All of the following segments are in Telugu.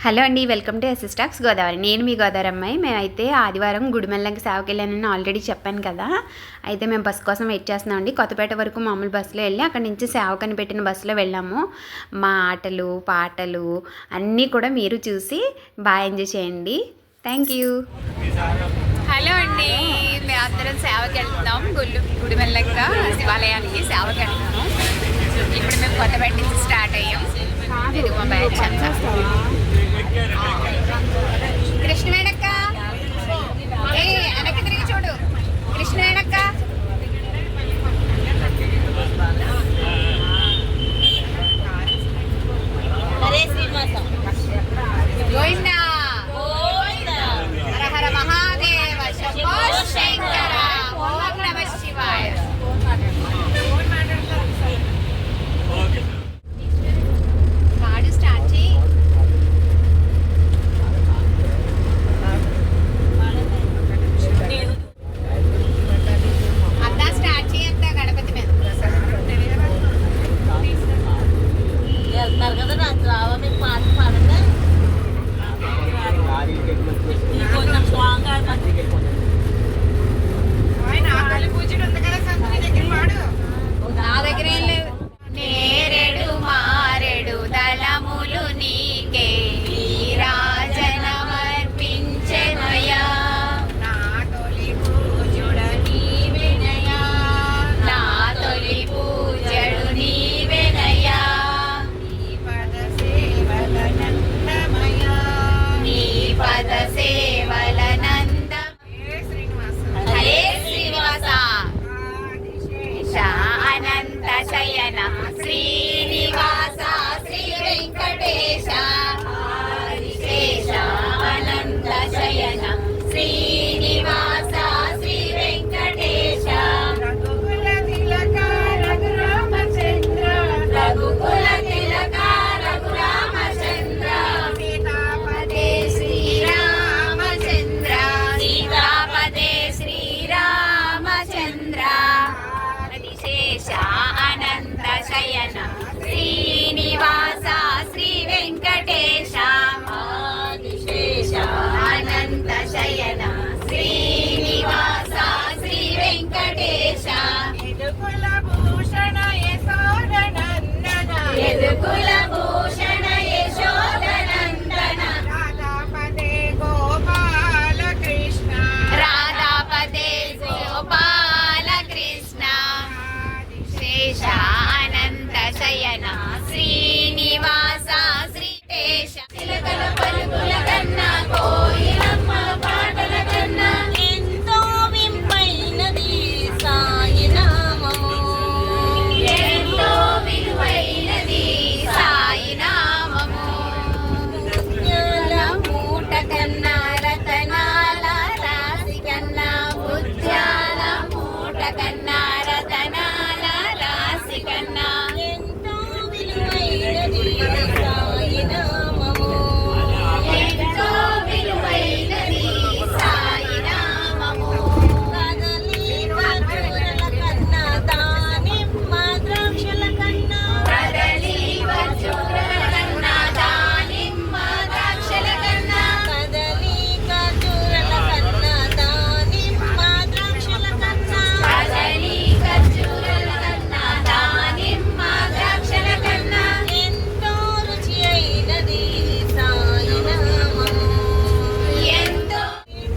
హలో అండి, welcome to SS talks Godavari. నేను మీ గోదావరి అమ్మాయి. మేమైతే ఆదివారం గుడిమెల్లంకి సేవకి వెళ్ళానని ఆల్రెడీ చెప్పాను కదా. అయితే మేము బస్సు కోసం వెయిట్ చేస్తున్నామండి. కొత్తపేట వరకు మామూలు బస్సులో వెళ్ళి అక్కడి నుంచి సేవకని పెట్టిన బస్సులో వెళ్ళాము. మా ఆటలు పాటలు అన్నీ కూడా మీరు చూసి బాగా ఎంజాయ్ చేయండి. Thank you. హలో అండి, మేము అందరం సేవకి వెళ్తున్నాం. గుడిమెల్లంగా శివాలయానికి సేవకి వెళ్తున్నాము. ఇప్పుడు మేము కొత్తపేట నుంచి స్టార్ట్ అయ్యాం. ఇది మా బ్యాచ్ అంతా. కృష్ణవేణక్క, ఏ వెనక్కి తిరిగి చూడు. కృష్ణవేణక్క, గోవిందా హర హర మహాదేవ శంభో శంకర ఓం నమః శివాయ. శయన శ్రీనివాస శ్రీ వెంకటేశ ఆదిశేష అనంత శయన శ్రీనివాస శ్రీ వెంకటేశ రఘుకుల తిలక రఘురామచంద్ర రఘుకుల తిలక రఘురామచంద్ర సీతాపదే శ్రీరామచంద్ర సీతాపదే శ్రీరామచంద్ర ఆదిశేష అనంత శయన శ్రీనివాస శ్రీ వెంకటేశ ఆదిశేష అనంత శయన శ్రీనివాస శ్రీ వెంకటేశ యదుకుల భూషణ యశోదనందన యదుకుల భూషణ యశోదనందన రాధాపదే గోపాల కృష్ణ రాధాపదే గోపాల కృష్ణ శేష అనంత శయన శ్రీనివాస శ్రీశేష తిలకల పలుకుల కన్నా కోయిలమ్మ పాటల కన్నా ఎంతో వింపైనది సాయి నామము ఎంతో విలువైనది సాయి నామము జ్ఞాన మూట కన్నా రతనాల రాశి కన్నా బుద్ధ్యాల మూట కన్నా రతనాల రాశి కన్నా ఎంతో విలువైనది సాయి నామము ఎంతో విలువైనది సాయి నామము కదలి ఖర్జూరాల కన్నా దానిమ్మ ద్రాక్షల కన్నా కదలి ఖర్జూరాల కన్నా దానిమ్మ ద్రాక్షల కన్నా కదలి ఖర్జూరాల కన్నా దానిమ్మ ద్రాక్షల కన్నా కదలి ఖర్జూరాల కన్నా దానిమ్మ ద్రాక్షల కన్నా ఎంతో రుచి అయినది సాయి నామము ఎంతో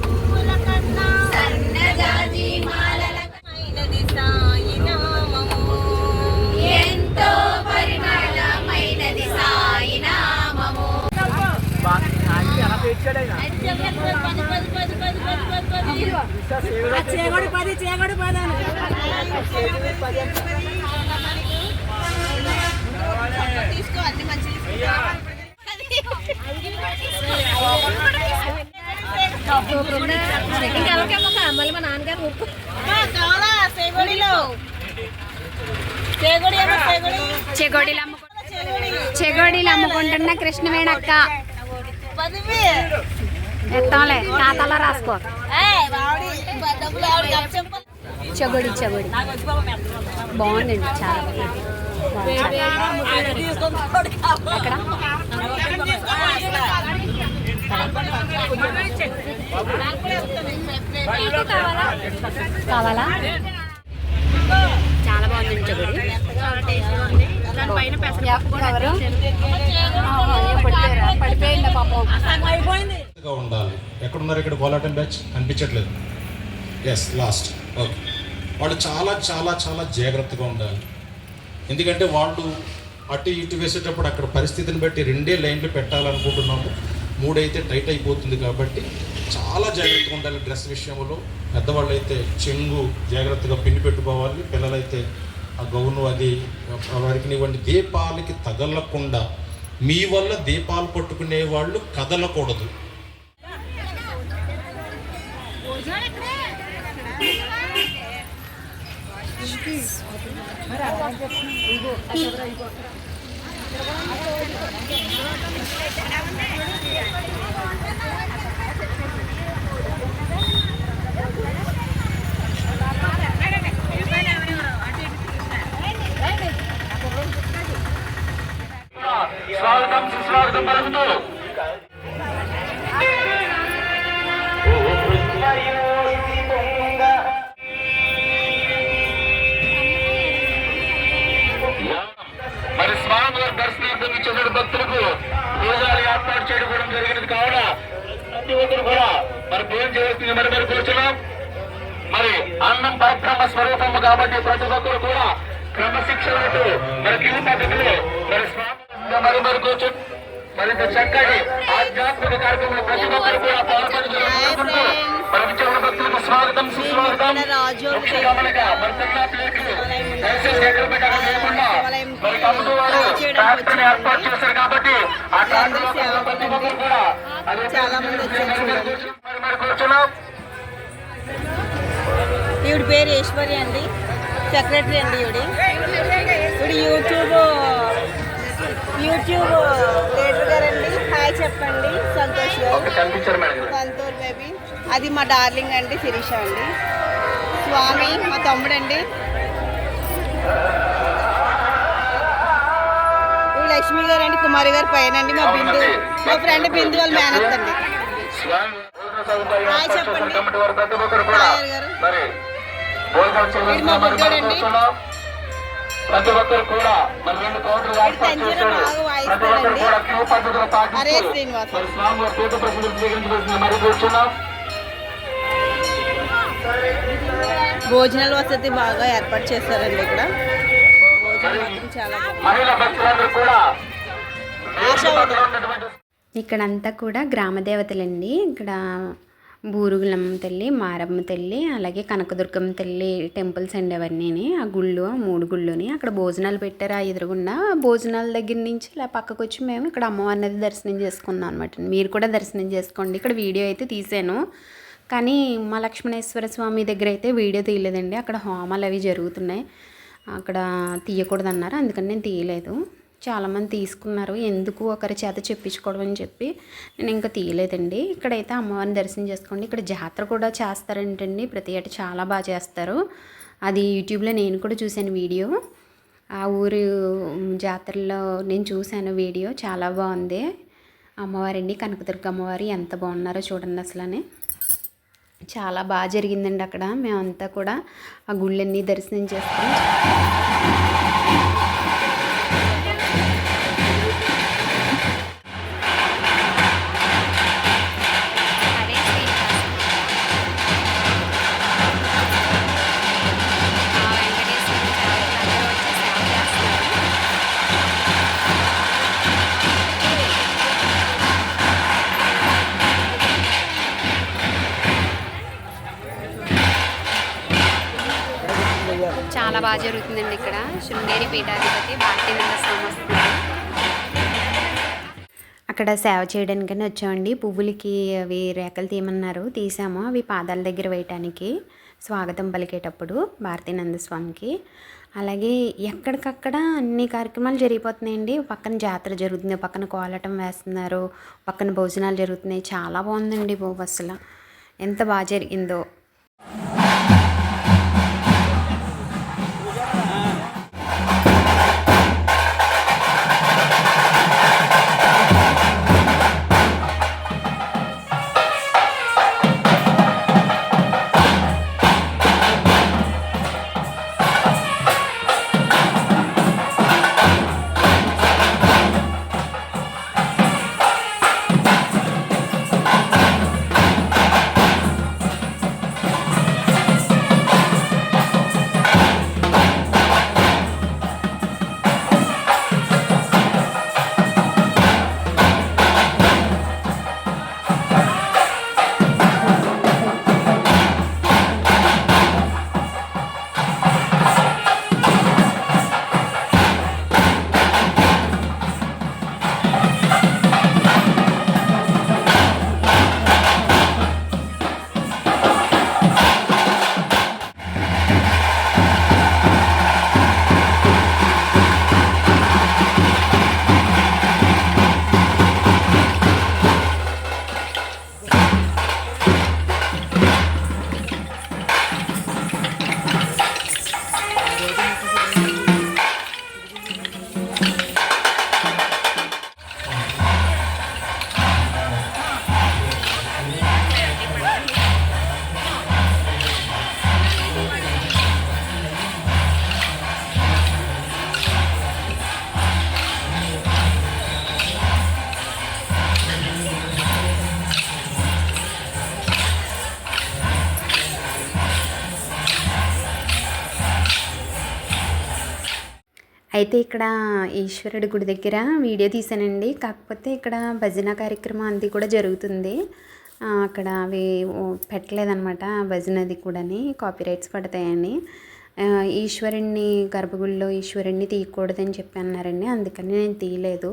పూల కన్నా సన్నజాజి మాలల అయినది సాయి నామము ఎంతో పరిమళమైనది సాయి నామము. తీసుకో అన్ని మంచి మళ్ళీ మా నాన్నగారు చెగోడీలు అమ్ముకుంటున్న కృష్ణవేణక్క ఎత్తంలే ఖాతాలో రాసుకో. చెగోడి బాగుందండి, చాలా బాగుంది. కావాలా? చాలా బాగుంది చెగుడు. ఉండాలి. ఎక్కడున్నారు? ఇక్కడ కోలాటం బ్యాచ్ అనిపించట్లేదు. Yes, last. ఓకే, వాళ్ళు చాలా చాలా చాలా జాగ్రత్తగా ఉండాలి. ఎందుకంటే వాళ్ళు అటు ఇటు వేసేటప్పుడు అక్కడ పరిస్థితిని బట్టి 2 లైన్లు పెట్టాలనుకుంటున్నాము. 3 అయితే టైట్ అయిపోతుంది. కాబట్టి చాలా జాగ్రత్తగా ఉండాలి డ్రెస్ విషయంలో. పెద్దవాళ్ళు అయితే చెంగు జాగ్రత్తగా పిన్ని పెట్టుకోవాలి. పిల్లలైతే ఆ గౌను అది వారికి ఇవ్వండి. దీపాలకి తగలకుండా మీ వల్ల దీపాలు పట్టుకునే వాళ్ళు కదలకూడదు. స్వాగతం సుస్వాగతం పలుకుతూ మరి స్వామివారి దర్శనార్థం ఇచ్చేటువంటి భక్తులకు భోజనాలు ఏర్పాటు చేయడం జరిగినది కావున ప్రతి ఒక్కరు కూడా మరి భోజనం చేస్తుంది. మరి కూర్చున్నాం. మరి అన్నం పరబ్రహ్మ స్వరూపము కాబట్టి ప్రతి ఒక్కరు కూడా క్రమశిక్షణతో మరి క్యూ పద్ధతిలో మరి స్వామి మరి కూర్చొని మరి చక్కటి ఆధ్యాత్మిక కార్యక్రమంలో ప్రతి ఒక్కరు కూడా పాల్పంచుకుంటూ మరి విచ్చిన భక్తులకు స్వాగతం సుస్వాగతం. ముఖ్య గమనిక మరి తల్లికి దయచేసి ఎక్కడ పెట్టడం లేకుండా మరి కమిటీ వారు ట్రాక్టర్ ఏర్పాటు చేశారు కాబట్టి ఆ ట్రాక్టర్ ప్రతి ఒక్కరు కూడా మరి కూర్చున్నాం. ఈవిడ పేరు ఈశ్వరి అండి, సెక్రటరీ అండి. ఇప్పుడు యూట్యూబ్ లీడర్ గారండి. హాయ్ చెప్పండి. సంతోష్ బేబీ. అది మా డార్లింగ్ అండి, శిరీష అండి. స్వామి మా తమ్ముడండి. ఇవి లక్ష్మి గారు అండి, కుమారి గారు పైన అండి. మా బిందు, మా ఫ్రెండ్ బిందు వాళ్ళ మేనత్ అండి. హాయ్ చెప్పండి. హాయ్ గారు. మా బుడ్డోడండి. ప్రతి ఒక్కరు కూడా మరి 2 కౌంటర్లు ఏర్పాటు చేశారు. ప్రతి ఒక్కరు కూడా క్యూ పద్ధతిలో పాటిస్తూ మరి స్వామివారి తీర్థ ప్రసిద్ధులు స్వీకరించవలసింది మరి కూర్చున్నాం. భోజనాల వసతి బాగా ఏర్పాటు చేశారండి ఇక్కడ. చాలా మహిళా భక్తులందరూ కూడా ఇక్కడంతా కూడా గ్రామ దేవతలండి. ఇక్కడ బూరుగులమ్మ తల్లి, మారమ్మ తల్లి, అలాగే కనకదుర్గమ్మ తల్లి టెంపుల్స్ అండి అవన్నీ. ఆ గుళ్ళు, ఆ 3 గుళ్ళుని అక్కడ భోజనాలు పెట్టారు. ఆ ఎదురుగుండా భోజనాల దగ్గర నుంచి ఇలా పక్కకు వచ్చి మేము ఇక్కడ అమ్మవారిని దర్శనం చేసుకున్నాం అనమాట. మీరు కూడా దర్శనం చేసుకోండి. ఇక్కడ వీడియో అయితే తీసాను, కానీ మా లక్ష్మణేశ్వర స్వామి దగ్గర అయితే వీడియో తీయలేదండి. అక్కడ హోమాలు అవి జరుగుతున్నాయి, అక్కడ తీయకూడదన్నారు. అందుకని నేను తీయలేదు. చాలామంది తీసుకున్నారు, ఎందుకు ఒకరి చేత చెప్పించుకోవడం అని చెప్పి నేను ఇంకా తీయలేదండి. ఇక్కడైతే అమ్మవారిని దర్శనం చేసుకోండి. ఇక్కడ జాతర కూడా చేస్తారంటండి, ప్రతి ఏటా చాలా బాగా చేస్తారు. అది యూట్యూబ్లో నేను కూడా చూశాను వీడియో. ఆ ఊరు జాతరలో నేను చూశాను వీడియో, చాలా బాగుంది. అమ్మవారండి, కనకదుర్గ అమ్మవారు ఎంత బాగున్నారో చూడండి. అసలు చాలా బాగా జరిగిందండి అక్కడ. మేమంతా కూడా ఆ గుళ్ళన్నీ దర్శనం చేసుకుని చాలా బాగా జరుగుతుందండి. ఇక్కడ శృంగేరి పీఠాధిపతి భారతీనంద స్వామి వస్తున్నారు. అక్కడ సేవ చేయడానికని వచ్చామండి. పువ్వులకి అవి రేఖలు తీయమన్నారు, తీసాము. అవి పాదాల దగ్గర వేయటానికి స్వాగతం పలికేటప్పుడు భారతీనంద స్వామికి. అలాగే ఎక్కడికక్కడ అన్ని కార్యక్రమాలు జరిగిపోతున్నాయండి. పక్కన జాతర జరుగుతుంది, పక్కన కోలాటం వేస్తున్నారు, పక్కన భోజనాలు జరుగుతున్నాయి. చాలా బాగుందండి బాబు, అసలు ఎంత బాగా జరిగిందో. అయితే ఇక్కడ ఈశ్వరుడి గుడి దగ్గర వీడియో తీసానండి. కాకపోతే ఇక్కడ భజన కార్యక్రమం అది కూడా జరుగుతుంది. అక్కడ అవి పెట్టలేదన్నమాట, భజనది కూడాని కాపీరైట్స్ పడతాయని. ఈశ్వరుణ్ణి గర్భగుడిలో ఈశ్వరుణ్ణి తీయకూడదని చెప్పి అన్నారండి, అందుకని నేను తీయలేదు.